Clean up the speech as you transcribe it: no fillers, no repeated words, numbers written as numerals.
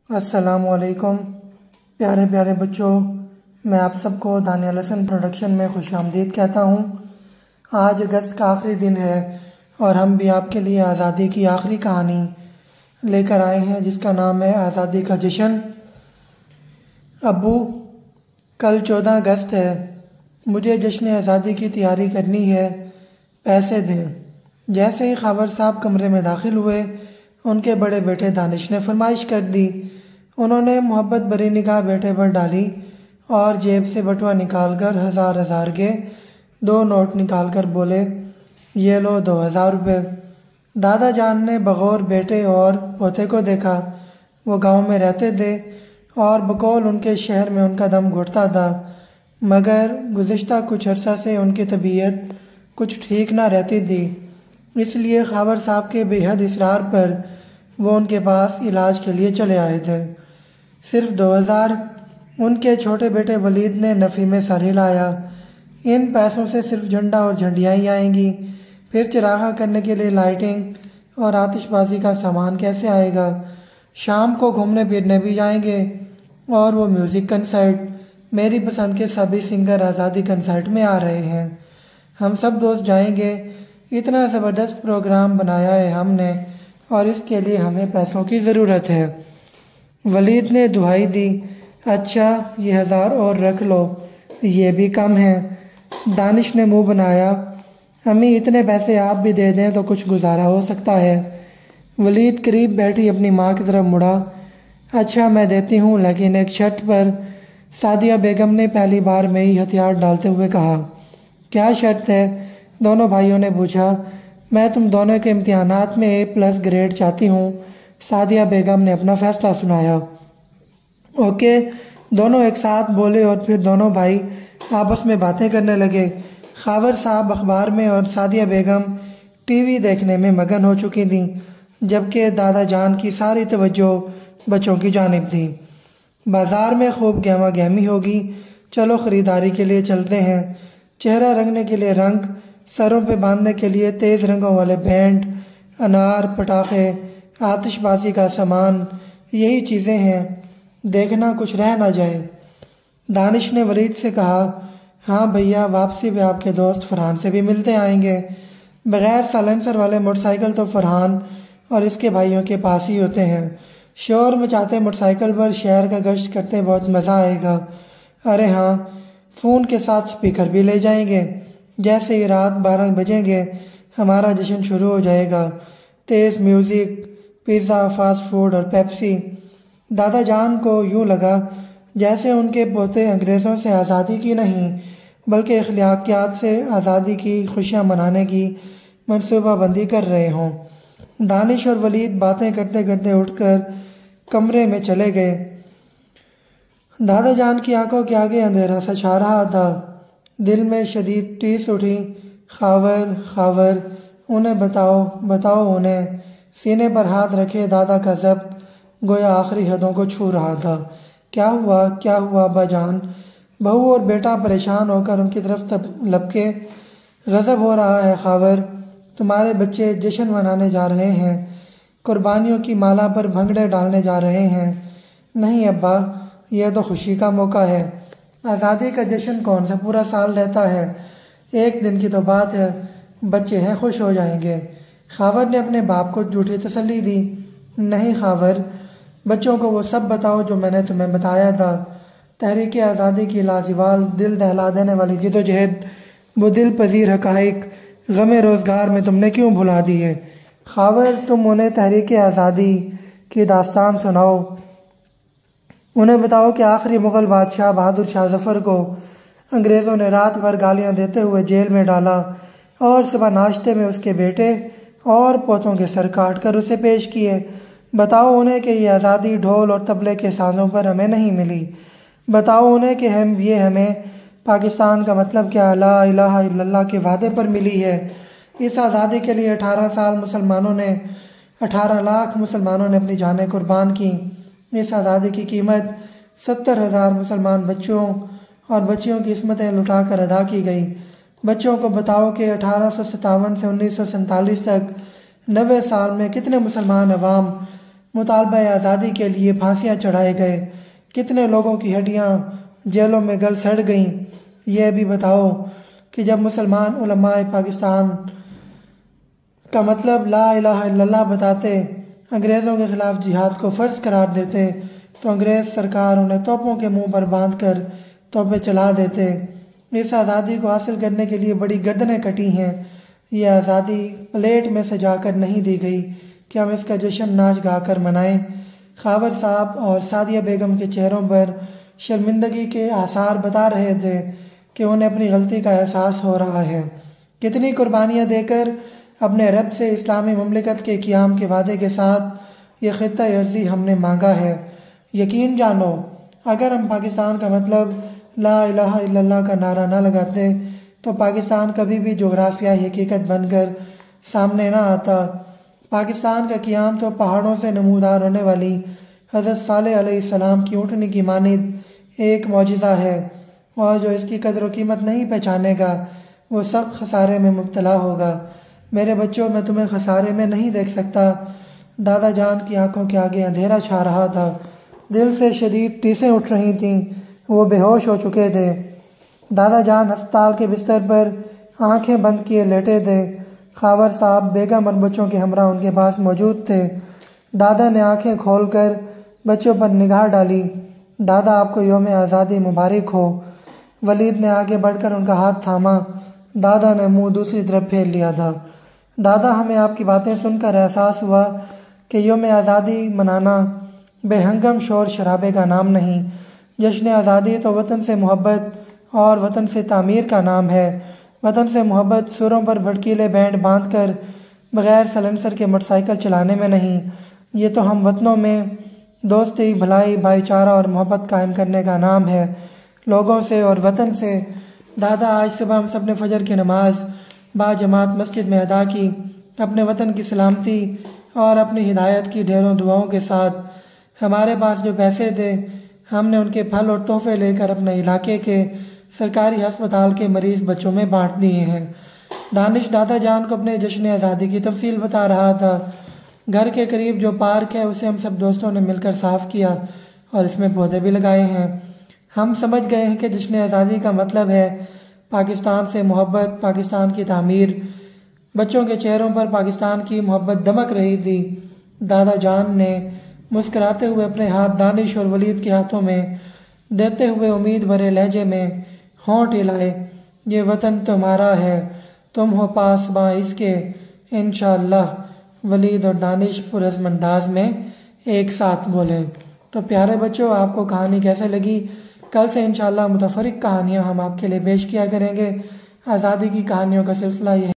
अस्सलामुअलैकुम प्यारे प्यारे बच्चों, मैं आप सबको दानिया लेसन प्रोडक्शन में खुशामदीद कहता हूँ। आज अगस्त का आखिरी दिन है और हम भी आपके लिए आज़ादी की आखिरी कहानी लेकर आए हैं जिसका नाम है आज़ादी का जश्न। अब्बू, कल 14 अगस्त है, मुझे जश्न आज़ादी की तैयारी करनी है, पैसे दें। जैसे ही खबर साहब कमरे में दाखिल हुए, उनके बड़े बेटे दानिश ने फरमाइश कर दी। उन्होंने मोहब्बत भरी निगाह बेटे पर डाली और जेब से बटुआ निकालकर हज़ार के 2 नोट निकालकर बोले, ये लो 2000 रुपये। दादा जान ने बगौर बेटे और पोते को देखा। वो गांव में रहते थे और बकौल उनके शहर में उनका दम घुटता था, मगर गुज़िश्ता कुछ अर्सा से उनकी तबीयत कुछ ठीक ना रहती थी। इसलिए खावर साहब के बेहद इसरार पर वो उनके पास इलाज के लिए चले आए थे। सिर्फ 2000 उनके छोटे बेटे वलीद ने नफ़ी में सर हिलाया। इन पैसों से सिर्फ झंडा और झंडियाँ ही आएंगी, फिर चिरागा करने के लिए लाइटिंग और आतिशबाजी का सामान कैसे आएगा। शाम को घूमने फिरने भी जाएंगे और वो म्यूज़िक कंसर्ट, मेरी पसंद के सभी सिंगर आज़ादी कंसर्ट में आ रहे हैं, हम सब दोस्त जाएंगे। इतना ज़बरदस्त प्रोग्राम बनाया है हमने और इसके लिए हमें पैसों की ज़रूरत है। वलीद ने दुहाई दी, अच्छा ये 1000 और रख लो, ये भी कम है। दानिश ने मुंह बनाया, अम्मी इतने पैसे आप भी दे दें तो कुछ गुजारा हो सकता है। वलीद करीब बैठी अपनी माँ की तरफ मुड़ा, अच्छा मैं देती हूँ, लेकिन एक शर्त पर। सादिया बेगम ने पहली बार में ही हथियार डालते हुए कहा, क्या शर्त है? दोनों भाइयों ने पूछा। मैं तुम दोनों के इम्तिहानात में A+ ग्रेड चाहती हूँ, सादिया बेगम ने अपना फ़ैसला सुनाया। ओके, दोनों एक साथ बोले और फिर दोनों भाई आपस में बातें करने लगे। खावर साहब अखबार में और सादिया बेगम टीवी देखने में मगन हो चुकी थी, जबकि दादा जान की सारी तवज्जो बच्चों की जानिब थी। बाज़ार में खूब गहमा गहमी होगी, चलो ख़रीदारी के लिए चलते हैं। चेहरा रंगने के लिए रंग, सरों पे बांधने के लिए तेज़ रंगों वाले बैंड, अनार, पटाखे, आतिशबाजी का सामान, यही चीज़ें हैं, देखना कुछ रह ना जाए। दानिश ने वलीद से कहा, हाँ भैया, वापसी में आपके दोस्त फरहान से भी मिलते आएंगे। बग़ैर साइलेंसर वाले मोटरसाइकिल तो फरहान और इसके भाइयों के पास ही होते हैं। शोर मचाते मोटरसाइकिल पर शहर का गश्त करते बहुत मज़ा आएगा। अरे हाँ, फ़ोन के साथ स्पीकर भी ले जाएंगे। जैसे ही रात 12 बजेंगे हमारा जश्न शुरू हो जाएगा। तेज़ म्यूज़िक, पिज़्ज़ा, फास्ट फूड और पेप्सी। दादा जान को यूँ लगा जैसे उनके पोते अंग्रेज़ों से आज़ादी की नहीं बल्कि अखलाकियात से आज़ादी की खुशियाँ मनाने की मनसूबाबंदी कर रहे हों। दानिश और वलीद बातें करते करते उठकर कमरे में चले गए। दादा जान की आंखों के आगे अंधेरा सा छा रहा था। दिल में शदीद टीस उठी, खावर खावर, उन्हें बताओ बताओ उन्हें। सीने पर हाथ रखे दादा का ज़ब्त गोया आखिरी हदों को छू रहा था। क्या हुआ अब्बा जान? बहू और बेटा परेशान होकर उनकी तरफ लपके। गज़ब हो रहा है खावर, तुम्हारे बच्चे जश्न मनाने जा रहे हैं, कुर्बानियों की माला पर भंगड़े डालने जा रहे हैं। नहीं अब्बा, यह तो खुशी का मौका है। आज़ादी का जश्न कौन सा पूरा साल रहता है, एक दिन की तो बात है, बच्चे हैं खुश हो जाएंगे। खावर ने अपने बाप को झूठी तसल्ली दी। नहीं खावर, बच्चों को वो सब बताओ जो मैंने तुम्हें बताया था। तहरीक आज़ादी की लाज़िवाल, दिल दहला देने वाली जिदोजहद, वो दिल पजीर हक़ाइक़ गमे रोज़गार में तुमने क्यों भुला दी है? खावर, तुम उन्हें तहरीक आज़ादी की दास्तान सुनाओ। उन्हें बताओ कि आखिरी मुग़ल बादशाह बहादुर शाह ज़फ़र को अंग्रेज़ों ने रात भर गालियाँ देते हुए जेल में डाला और सुबह नाश्ते में उसके बेटे और पोतों के सर काट कर उसे पेश किए। बताओ उन्हें कि ये आज़ादी ढोल और तबले के साज़ों पर हमें नहीं मिली। बताओ उन्हें कि हमें पाकिस्तान का मतलब क्या, ला इलाहा इल्लल्लाह के वादे पर मिली है। इस आज़ादी के लिए 18 लाख मुसलमानों ने अपनी जानें कुर्बान की। इस आज़ादी की कीमत 70,000 मुसलमान बच्चों और बच्चियों की किस्मतें लुटाकर अदा की गई। बच्चों को बताओ कि 1857 से 1947 तक 90 साल में कितने मुसलमान अवाम मुतालबा आज़ादी के लिए फांसियाँ चढ़ाए गए, कितने लोगों की हड्डियाँ जेलों में गल सड़ गईं। यह भी बताओ कि जब मुसलमान उलमाए पाकिस्तान का मतलब ला इलाहा इल्लल्लाह बताते, अंग्रेज़ों के ख़िलाफ़ जिहाद को फ़र्ज़ करार देते, तो अंग्रेज़ सरकार उन्हें तोपों के मुंह पर बांध कर तोपें चला देते। इस आज़ादी को हासिल करने के लिए बड़ी गर्दनें कटी हैं। यह आज़ादी प्लेट में सजा कर नहीं दी गई कि हम इसका जश्न नाच गा कर मनाएं। खावर साहब और सादिया बेगम के चेहरों पर शर्मिंदगी के आसार बता रहे थे कि उन्हें अपनी गलती का एहसास हो रहा है। कितनी कुर्बानियाँ देकर अपने रब से इस्लामी ममलिकत के क़याम के वादे के साथ ये ख़ित्ता अर्ज़ी हमने मांगा है। यकीन जानो, अगर हम पाकिस्तान का मतलब ला इलाहा इल्लल्लाह का नारा ना लगाते तो पाकिस्तान कभी भी जोग्राफियाई हकीकत बनकर सामने ना आता। पाकिस्तान का क़याम तो पहाड़ों से नमूदार होने वाली हज़रत सालेह अलैहिस्सलाम की ऊँटनी की मानिद एक मौजिज़ा है, और जो इसकी कदर व कीमत नहीं पहचानेगा वो सख्त खसारे में मुब्तला होगा। मेरे बच्चों, मैं तुम्हें खसारे में नहीं देख सकता। दादा जान की आंखों के आगे अंधेरा छा रहा था, दिल से शदीद टीसें उठ रही थीं, वो बेहोश हो चुके थे। दादा जान अस्पताल के बिस्तर पर आंखें बंद किए लेटे थे। खावर साहब बेगम और बच्चों के हमरा उनके पास मौजूद थे। दादा ने आंखें खोलकर बच्चों पर निगाह डाली। दादा, आपको यौम आज़ादी मुबारक हो। वलीद ने आगे बढ़कर उनका हाथ थामा। दादा ने मुंह दूसरी तरफ फेर लिया था। दादा, हमें आपकी बातें सुनकर एहसास हुआ कि यौम आज़ादी मनाना बेहंगम शोर शराबे का नाम नहीं। जश्न आज़ादी तो वतन से मोहब्बत और वतन से तामीर का नाम है। वतन से मोहब्बत सुरों पर भड़कीले बैंड बांधकर बग़ैर सलेंसर के मोटरसाइकिल चलाने में नहीं, ये तो हम वतनों में दोस्ती, भलाई, भाईचारा और मोहब्बत कायम करने का नाम है, लोगों से और वतन से। दादा, आज सुबह हम सब ने फजर की नमाज बाजमात मस्जिद में अदा की, अपने वतन की सलामती और अपनी हिदायत की ढेरों दुआओं के साथ। हमारे पास जो पैसे थे हमने उनके फल और तोहफे लेकर अपने इलाके के सरकारी अस्पताल के मरीज़ बच्चों में बांट दिए हैं। दानिश दादा जान को अपने जश्न आज़ादी की तफसील बता रहा था। घर के करीब जो पार्क है उसे हम सब दोस्तों ने मिलकर साफ़ किया और इसमें पौधे भी लगाए हैं। हम समझ गए हैं कि जश्न आज़ादी का मतलब है पाकिस्तान से मोहब्बत, पाकिस्तान की तामीर। बच्चों के चेहरों पर पाकिस्तान की मोहब्बत दमक रही थी। दादा जान ने मुस्कुराते हुए अपने हाथ दानिश और वलीद के हाथों में देते हुए उम्मीद भरे लहजे में होंठ हिलाए। ये वतन तुम्हारा है, तुम हो पासबां इसके, इंशाअल्लाह। वलीद और दानिश पुरज़्म अंदाज में एक साथ बोले। तो प्यारे बच्चों, आपको कहानी कैसे लगी? कल से इंशाअल्लाह मुतफ़र्रिक़ कहानियाँ हम आपके लिए पेश किया करेंगे। आज़ादी की कहानियों का सिलसिला ये